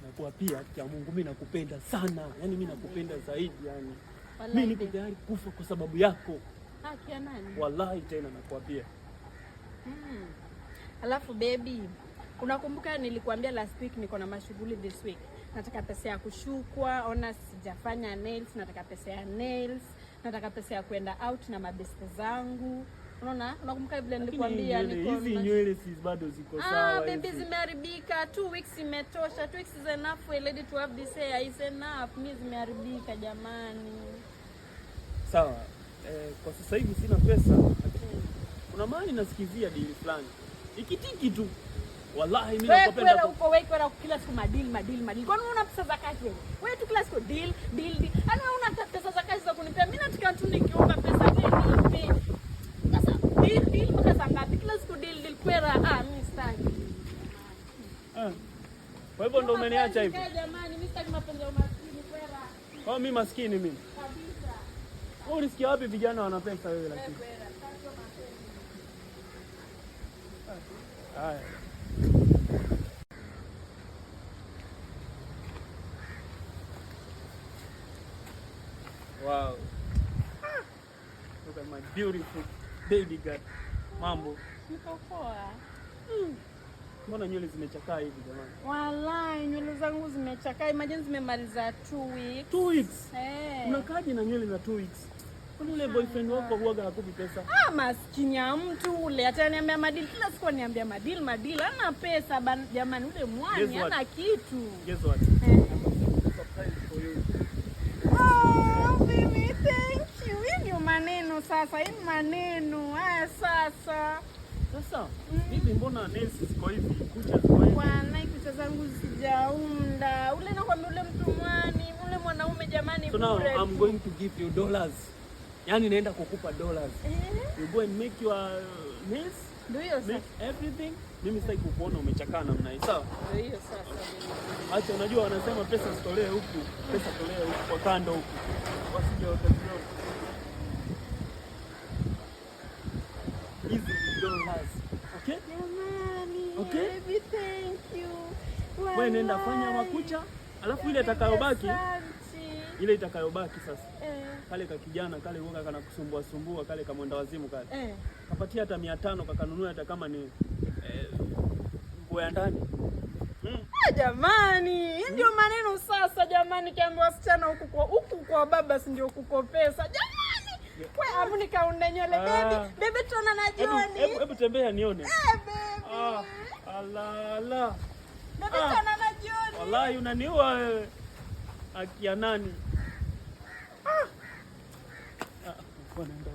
Nakuapia kwa Mungu mimi nakupenda sana. Yaani mimi nakupenda zaidi yani. Mimi niko tayari kufa kwa sababu yako. Haki ya nani? Wallahi tena nakuapia. Alafu baby, unakumbuka nilikuambia last week niko na mashughuli this week. Nataka pesa ya kushukwa, ona sijafanya nails, nataka pesa ya nails, nataka pesa ya kwenda out na mabeste zangu. Unaona? Unakumbuka vile nilikwambia niko hizi nywele si bado ziko sawa. Baby zimeharibika. 2 weeks imetosha. 2 weeks is enough for a lady to have this hair. Is enough. Mimi zimeharibika jamani. Sawa. Kwa sasa hivi sina pesa. Kuna mahali nasikizia deal fulani. Ikitiki tu. Wallahi mimi nakupenda. Wewe uko kila siku madili. Kwani una pesa za kazi wewe? Wewe tu kila siku deal. Ana una pesa za kazi za kunipea. Mimi nataka tu nikiomba pesa nipe. Sasa deal mpaka saa ngapi? Kila siku deal kwera. Mimi sitaki. Kwa hivyo ndo umeniacha hivi. Jamani, mimi sitaki mapenzi ya maskini kwera. Mimi maskini mimi. Kabisa. Wewe unisikia wapi vijana wana pesa wewe lakini? Haya. Wow. Look at my beautiful baby girl. Mambo. Niko poa. Mbona nywele zimechakaa hivi jamani? Wallahi nywele zangu zimechakaa. Imagine zimemaliza 2 weeks. 2 weeks? Unakaje na nywele za 2 weeks? Kwani ule boyfriend wako huaga hakupi pesa? Maskini ya mtu ule. Ataniambia madili kila siku, aniambia madili. Hana pesa jamani, ule mwani hana kitu. Guess what? Surprise for you. Baby, thank you. Hii ndio maneno sasa. Hii maneno. Haya sasa. Sasa, hivi mbona nails ziko hivi? Kucha ziko hivi. Bwana, kucha zangu sijaunda. Ule nakwambia ule mtu mwani, ule mwanaume jamani. So now I'm going to give you dollars. Yaani naenda kukupa dollars. You go and make your nails. Do you make everything. Mimi sitaki kukuona umechakaa namna hii. Sawa? Ndio hiyo sasa. Acha, unajua wanasema pesa zitolee huku, pesa tolee huku kwa kando huku. Wasije wakazio. Hizi dollars. Okay? Jamani. Okay? Baby, thank you. Wewe nenda fanya makucha, alafu ile itakayobaki. Ile itakayobaki sasa. Kale ka kijana kale uoga kana kusumbua kale ka mwenda wazimu kale. Kapatia hata 500 kakanunua hata kama ni nguo ya ndani. Jamani, hii ndio maneno sasa jamani, kiambiwa wasichana huku kwa baba si ndio kuko pesa. Jamani. Wewe hapo nikaunda nywele baby tuna na Johnny. Hebu tembea nione. Baby. Ala. Baby tuna na Johnny. Wallahi unaniua wewe. Akia nani? Bwana ndo.